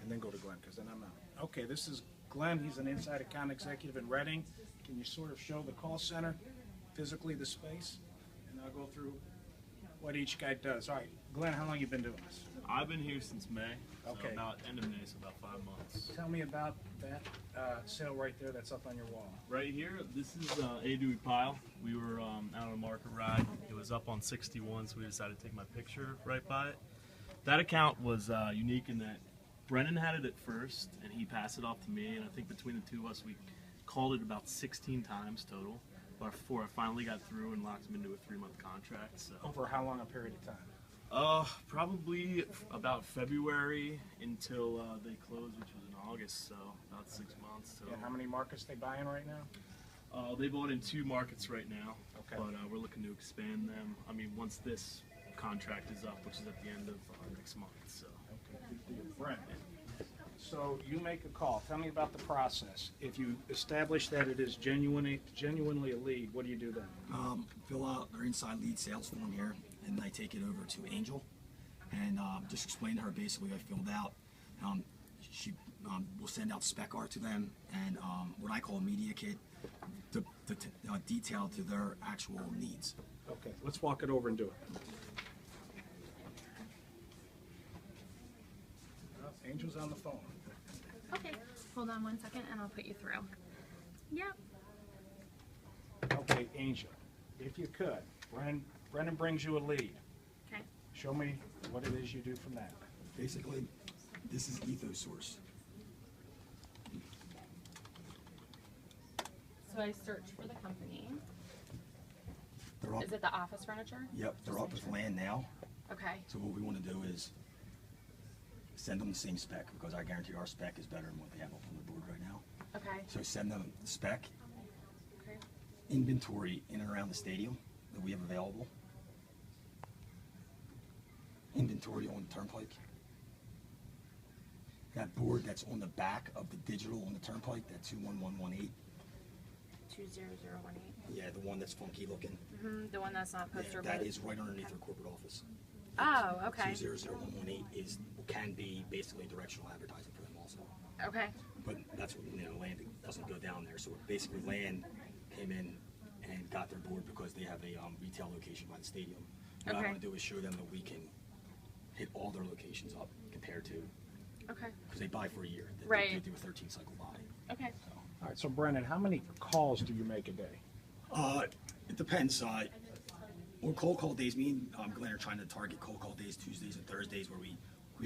and then go to Glenn, because then I'm out. Okay, this is Glenn. He's an inside account executive in Reading. Can you sort of show the call center, physically the space? And I'll go through what each guy does. All right, Glenn, how long you been doing this? I've been here since May. So Okay. about end of May, so about 5 months. Tell me about that sale right there that's up on your wall. Right here, this is A. Dewey Pile. We were out on a market ride. It was up on 61, so we decided to take my picture right by it. That account was unique in that Brennan had it at first, and he passed it off to me, and I think between the two of us, we called it about 16 times total before I finally got through and locked him into a 3-month contract. So Over how long a period of time? probably about February until they closed, which was in August, so about 6 months. So And how many markets they buying right now? they bought in 2 markets right now, Okay. but we're looking to expand them. I mean, once this contract is up, which is at the end of next month. So Okay, good deal. Brent, so you make a call. Tell me about the process. If you establish that it is genuinely a lead, what do you do then? Fill out our inside lead sales form here, and I take it over to Angel, and just explain to her basically what I filled out. She will send out spec art to them, and what I call a media kit, detailed to their actual needs. Okay, let's walk it over and do it. Angel's on the phone. Okay, hold on 1 second and I'll put you through. Yep. Okay, Angel, if you could, Brennan brings you a lead. Okay. Show me what it is you do from that. Basically, this is EthoSource. So I search for the company. They're up. Is it the office furniture? Yep, they're up with land now. Okay. So what we want to do is send them the same spec, because I guarantee our spec is better than what they have up on the board right now. Okay. So send them the spec, Okay. inventory in and around the stadium that we have available, inventory on the Turnpike, that board that's on the back of the digital on the Turnpike, that 21118, 20018. yeah, the one that's funky looking. The one that's not Yeah, poster. that but- is right underneath our corporate office. Oh, okay. 20018 can be basically directional advertising for them also. Okay. But that's what, land doesn't go down there. So basically land came in and got their board because they have a retail location by the stadium. What I Okay. want to do is show them that we can hit all their locations up compared to, Okay. because they buy for a year. Right. They do a 13 cycle buy. Okay. All right, so Brennan, how many calls do you make a day? It depends. On cold call days, me and Glenn are trying to target cold call days, Tuesdays and Thursdays, where we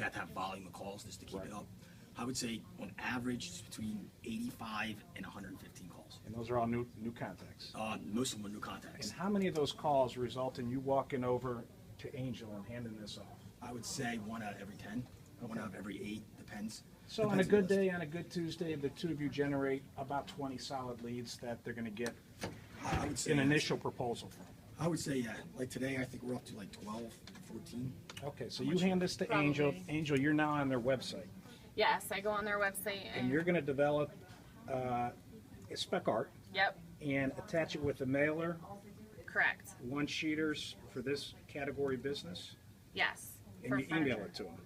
have to have volume of calls just to keep it up. I would say on average it's between 85 and 115 calls. And those are all new contacts. Most of them are new contacts. And how many of those calls result in you walking over to Angel and handing this off? I would say 1 out of every 10, 1 out of every 8, depends. So on a Depends good the list. day, on a good Tuesday, the two of you generate about 20 solid leads that they're going to get I would say an initial proposal from. I would say, yeah. Like today, I think we're up to like 12, 14. Okay, so you hand this to Angel. Probably. Angel, you're now on their website, Yes, I go on their website and you're going to develop a spec art Yep. and attach it with a mailer, Correct. one-sheeters for this category business, Yes. and for you email furniture. it to them.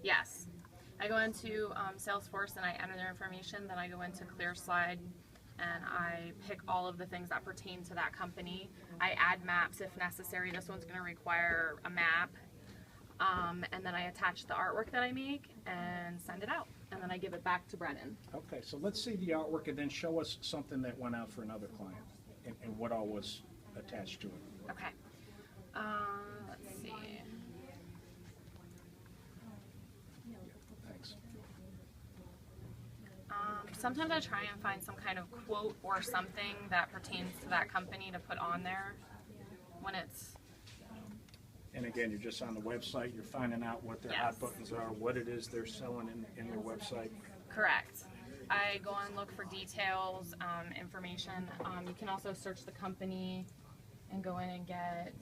Yes. I go into Salesforce and I enter their information. Then I go into ClearSlide and I pick all of the things that pertain to that company. I add maps if necessary. This one's going to require a map. And then I attach the artwork that I make and send it out. And then I give it back to Brennan. Okay, so let's see the artwork and then show us something that went out for another client and what all was attached to it. Okay. Let's see. Thanks. Sometimes I try and find some kind of quote or something that pertains to that company to put on there when it's And again, you're just on the website, you're finding out what their hot Yes. buttons are, what it is they're selling in their website. correct. I go and look for details, information. You can also search the company and go in and get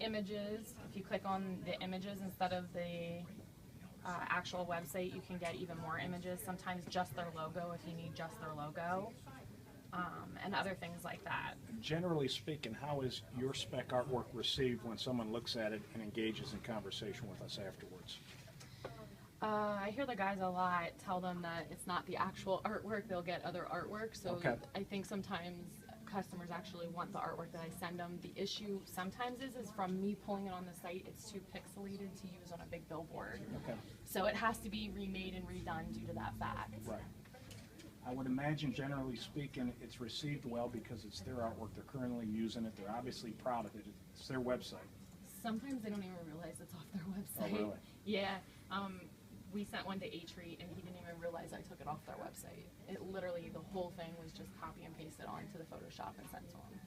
images. If you click on the images instead of the actual website, you can get even more images. Sometimes just their logo if you need just their logo, and other things like that. Generally speaking, how is your spec artwork received when someone looks at it and engages in conversation with us afterwards? I hear the guys a lot tell them that it's not the actual artwork, they'll get other artwork. So Okay. I think sometimes customers actually want the artwork that I send them. The issue sometimes is from me pulling it on the site, it's too pixelated to use on a big billboard. Okay. So it has to be remade and redone due to that fact. Right. I would imagine, generally speaking, it's received well because it's their artwork. They're currently using it. They're obviously proud of it. It's their website. Sometimes they don't even realize it's off their website. Oh, really? Yeah. We sent one to Atri and he didn't even realize I took it off their website. It literally, the whole thing was just copy and pasted onto the Photoshop and sent to them.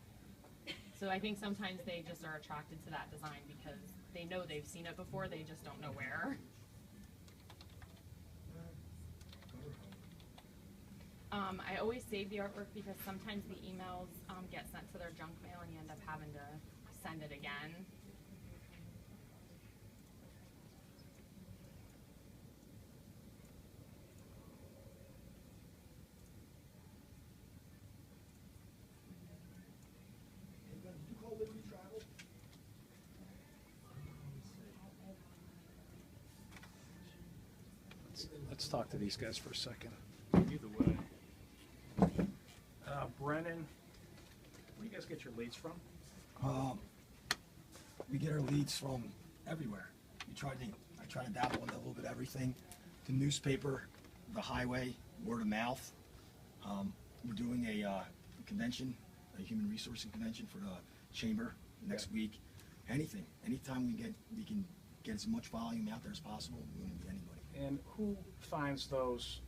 So I think sometimes they just are attracted to that design because they know they've seen it before, they just don't know where. I always save the artwork because sometimes the emails get sent to their junk mail and you end up having to send it again. Let's talk to these guys for a second. Either way. Brennan, where do you guys get your leads from? We get our leads from everywhere. I try to dabble in a little bit of everything. The newspaper, the highway, word of mouth. We're doing a convention, a human resourcing convention for the chamber next week. Anything, anytime we can get as much volume out there as possible. We wouldn't be anybody. And who finds those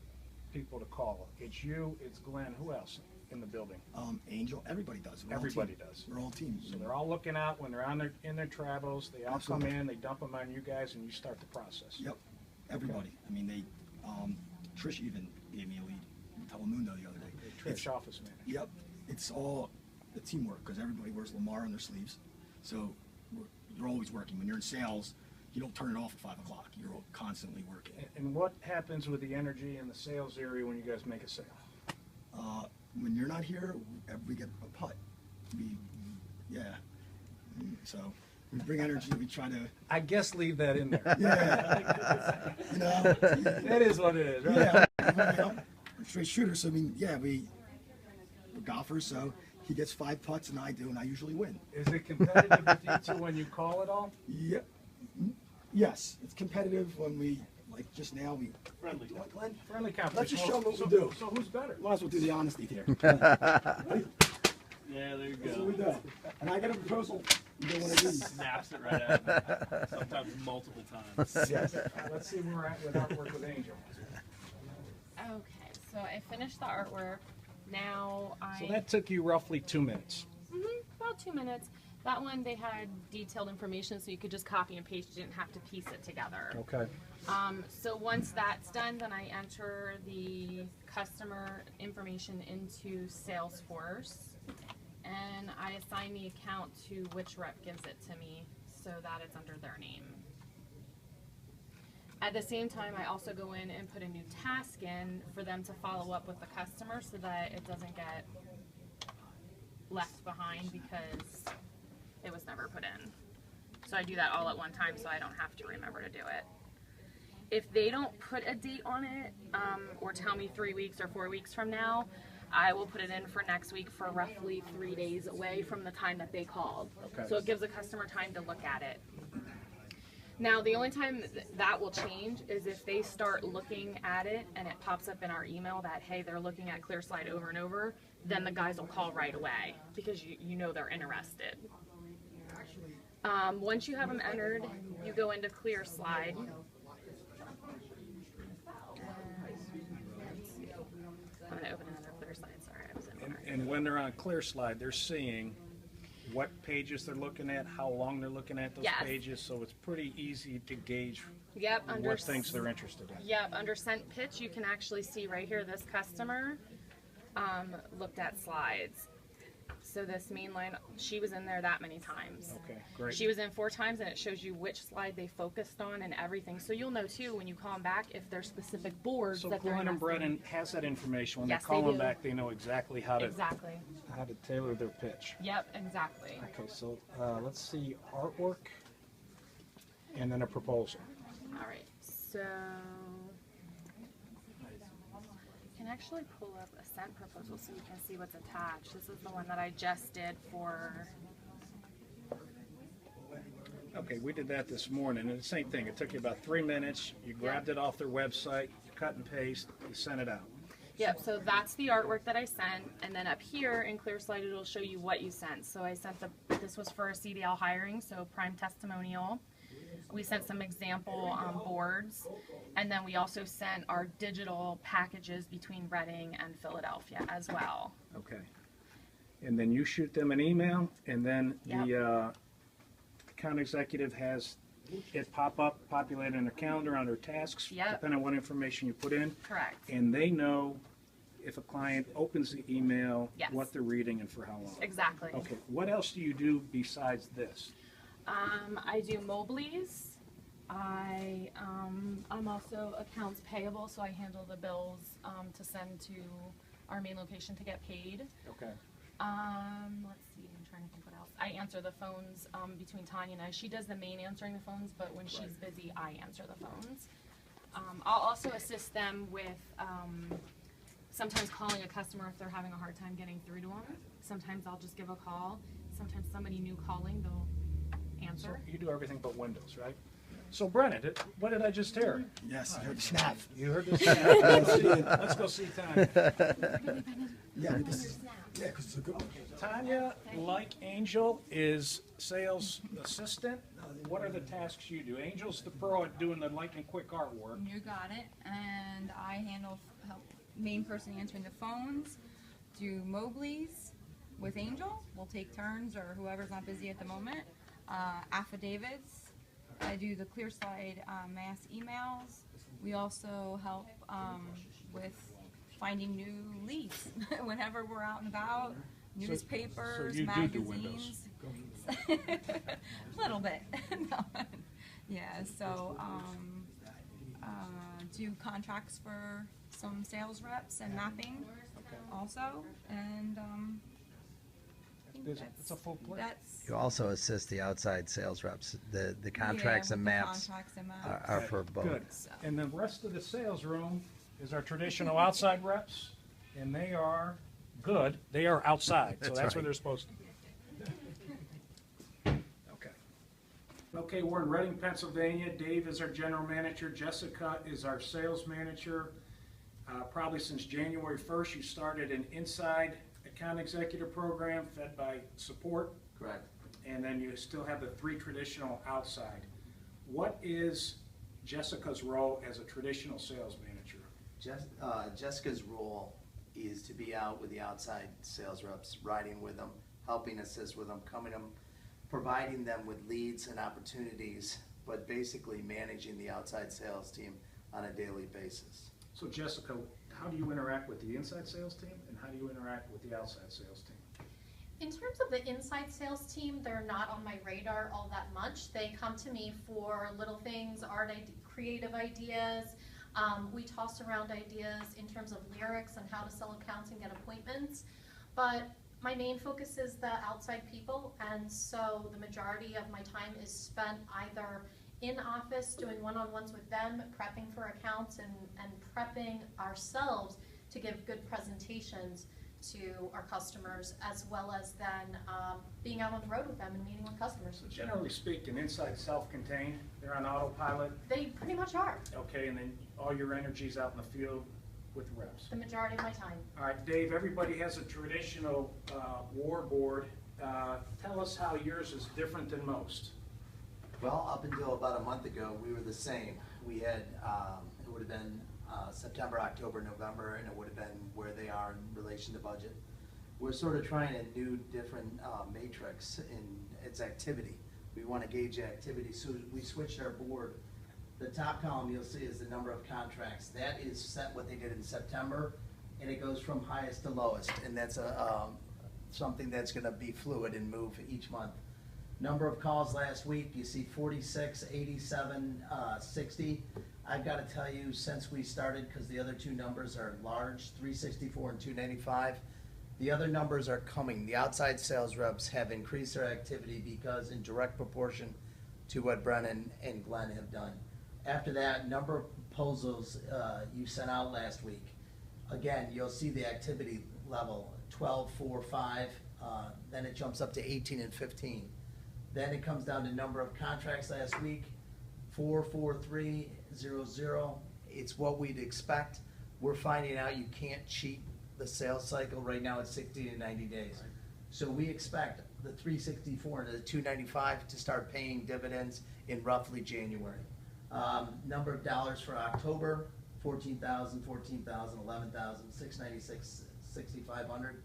people to call? It's you, it's Glenn, who else in the building? Angel, everybody does. We're all Everybody team. does. We're all team. So they're all looking out when they're in their travels, they all come Absolutely. in, they dump them on you guys, and you start the process. Yep, everybody. I mean, Trish even gave me a lead in Telemundo the other day. Trish, office manager. Yep, it's all the teamwork because everybody wears Lamar on their sleeves. So you're always working. When you're in sales, you don't turn it off at 5 o'clock. You're constantly working. And what happens with the energy in the sales area when you guys make a sale? When you're not here, we get a putt. So we bring energy. We try to, I guess leave that in there. yeah, you know, That is what it is, right? yeah. We're straight shooters. So I mean, yeah, we're golfers. So he gets 5 putts and I do, and I usually win. Is it competitive with you two when you call it all? Yep. Yes, it's competitive when we, like just now, we. Friendly. Do you want Glenn? Friendly competition. Let's just show them what so, we do. So who's better? Might as well do the honesty here. Yeah, there you That's what we go. do. And I get a proposal. You do one of these. Snaps it right at me. Sometimes multiple times. Yes. Let's see where we're at with artwork with Angel. Okay, so I finished the artwork. Now So that took you roughly 2 minutes. about 2 minutes. That one, they had detailed information, so you could just copy and paste. You didn't have to piece it together. Okay. So once that's done, then I enter the customer information into Salesforce, and I assign the account to which rep gives it to me so that it's under their name. At the same time, I also go in and put a new task in for them to follow up with the customer so that it doesn't get left behind because it was never put in. So I do that all at one time so I don't have to remember to do it. If they don't put a date on it, or tell me 3 weeks or 4 weeks from now, I will put it in for next week for roughly 3 days away from the time that they called. Okay. So it gives the customer time to look at it. Now, the only time that will change is if they start looking at it and it pops up in our email that, hey, they're looking at ClearSlide over and over, then the guys will call right away because you know they're interested. Once you have them entered, you go into ClearSlide. I'm going to open another ClearSlide. Sorry, I was in one. And when they're on ClearSlide, they're seeing what pages they're looking at, how long they're looking at those Yes. pages, so it's pretty easy to gauge Yep, under what things they're interested in. Yep, under sent pitch, you can actually see right here, this customer looked at slides. So this main line, she was in there that many times. Okay, great. She was in 4 times, and it shows you which slide they focused on and everything. So you'll know too when you call them back if there's specific boards So that they're Glenn and interested in. Brennan has that information. When Yes, they call they them do. back, they know exactly how to Exactly. tailor their pitch. Yep, exactly. Okay, so let's see artwork and then a proposal. All right. So I can actually pull up a scent proposal so you can see what's attached. This is the one that I just did for. Okay, we did that this morning, and the same thing. It took you about 3 minutes. You grabbed it off their website, you cut and paste, you sent it out. Yep, so that's the artwork that I sent, and then up here in ClearSlide it'll show you what you sent. So I sent this was for a CDL hiring, so prime testimonial. We sent some example boards, and then we also sent our digital packages between Reading and Philadelphia as well. Okay. And then you shoot them an email, and then the account executive has it populate in their calendar under tasks, Yep. depending on what information you put in. Correct. And they know if a client opens the email, Yes. what they're reading and for how long. Exactly. Okay, what else do you do besides this? I do Moblies. I'm also accounts payable, so I handle the bills to send to our main location to get paid. Okay. Let's see, I'm trying to think what else. I answer the phones between Tanya and I. She does the main answering the phones, but when she's busy, I answer the phones. I'll also assist them with sometimes calling a customer if they're having a hard time getting through to them. Sometimes I'll just give a call. Sometimes somebody new calling, they'll So answer. you do everything but Windows, right? So Brennan, what did I just hear? Yes, I heard the snap. You heard this? Let's go see Tanya. Yeah, this is, yeah, because it's a good. Tanya, like Angel, is sales assistant. What are the tasks you do? Angel's the pro at doing the lightning quick artwork. You got it. And I handle help main person answering the phones, do Moblies with Angel. We'll take turns or whoever's not busy at the moment. Affidavits. I do the ClearSlide mass emails. We also help with finding new leads whenever we're out and about. Newspapers, so you do magazines. A little bit. No. Yeah, so do contracts for some sales reps and mapping also. And I think It's a full plate. that's You also assist the outside sales reps. The contracts yeah, and with the maps contracts and maps. are for both. Good. And the rest of the sales room is our traditional outside reps, and they are good. They are outside, so That's that's where right. they're supposed to be. Okay. Okay, we're in Reading, Pennsylvania. Dave is our general manager. Jessica is our sales manager. Probably since January 1st, you started an inside account executive program fed by support, Correct. and then you still have the 3 traditional outside. What is Jessica's role as a traditional sales manager? Jessica's role is to be out with the outside sales reps, riding with them, helping assist with them, providing them with leads and opportunities, but basically managing the outside sales team on a daily basis. So Jessica, how do you interact with the inside sales team, and how do you interact with the outside sales team? In terms of the inside sales team, they're not on my radar all that much. They come to me for little things, creative ideas. We toss around ideas in terms of lyrics and how to sell accounts and get appointments. But my main focus is the outside people, and so the majority of my time is spent either in office doing one-on-ones with them, prepping for accounts, and prepping ourselves to give good presentations to our customers, as well as then being out on the road with them and meeting with customers. So generally speaking, inside self-contained, they're on autopilot, They pretty much are, okay, and then all your energy's out in the field with reps. the majority of my time. All right, Dave, everybody has a traditional war board. Tell us how yours is different than most. Well, up until about a month ago, we were the same. We had, it would have been September, October, November, and it would have been where they are in relation to budget. We're sort of trying a new, different matrix in its activity. We want to gauge activity, so we switched our board. The top column you'll see is the number of contracts. That is set what they did in September, and it goes from highest to lowest, and that's something that's going to be fluid and move each month. Number of calls last week, you see 46, 87, 60. I've got to tell you, since we started, because the other 2 numbers are large, 364 and 295, the other numbers are coming. The outside sales reps have increased their activity because in direct proportion to what Brennan and Glenn have done. After that, number of proposals you sent out last week. Again, you'll see the activity level, 12, 4, 5, then it jumps up to 18 and 15. Then it comes down to number of contracts last week, 4, 4, 3, 0, 0. It's what we'd expect. We're finding out you can't cheat the sales cycle. Right now it's 60 to 90 days. So we expect the 364 and the 295 to start paying dividends in roughly January. Number of dollars for October, 14,000, 14,000, 11,000, 696, 6,500.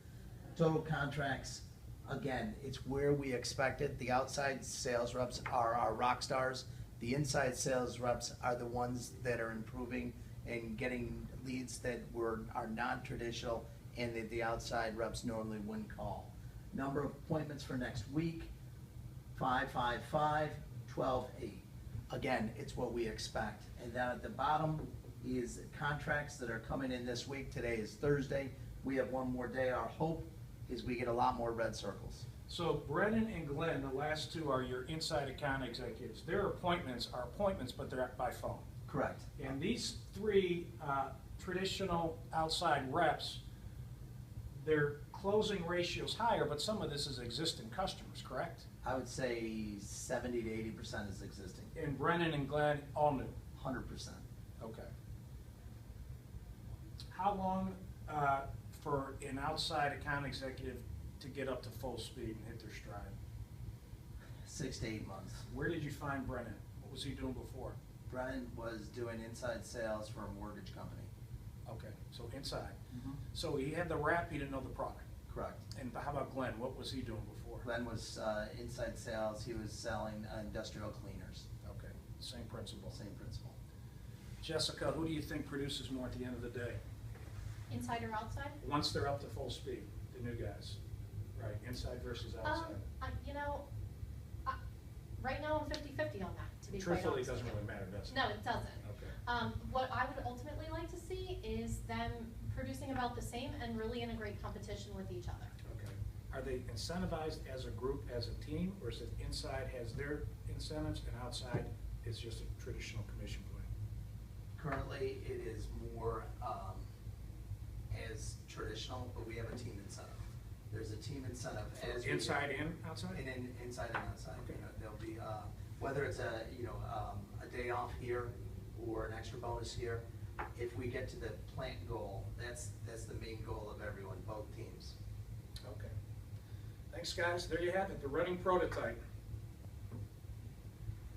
Total contracts, again, it's where we expect it. The outside sales reps are our rock stars. The inside sales reps are the ones that are improving and getting leads that are non-traditional and that the outside reps normally wouldn't call. Number of appointments for next week, 5, 5, 5, 12, 8. Again, it's what we expect. And down at the bottom is contracts that are coming in this week. Today is Thursday. We have one more day. Our hope is we get a lot more red circles. So Brennan and Glenn, the last two are your inside account executives. Their appointments are appointments, but they're by phone. Correct. And these three traditional outside reps, their closing ratio's higher, but some of this is existing customers, correct? I would say 70 to 80% is existing. And Brennan and Glenn, all new. 100%. Okay. How long for an outside account executive to get up to full speed and hit their stride? 6 to 8 months. Where did you find Brennan? What was he doing before? Brennan was doing inside sales for a mortgage company. Okay, so inside. So he had the rap, he didn't know the product. Correct. And how about Glenn? What was he doing before? Glenn was inside sales. He was selling industrial cleaners. Okay, same principle. Same principle. Jessica, who do you think produces more at the end of the day? Inside or outside? Once they're up to full speed, the new guys, right? Inside versus outside. You know, right now I'm 50-50 on that, to be quite Truthfully, it honest. doesn't really matter, does it? No, it doesn't. Okay. What I would ultimately like to see is them producing about the same and really in a great competition with each other. Okay. Are they incentivized as a group, as a team, or is it inside has their incentives and outside is just a traditional commission plan? Currently, it is more as traditional, but we have a team incentive. There's a team incentive as Inside and outside? and in, inside and outside. Okay. You know, there'll be whether it's a day off here or an extra bonus here. If we get to the plant goal, that's the main goal of everyone, both teams. Okay. Thanks, guys. There you have it, the running prototype.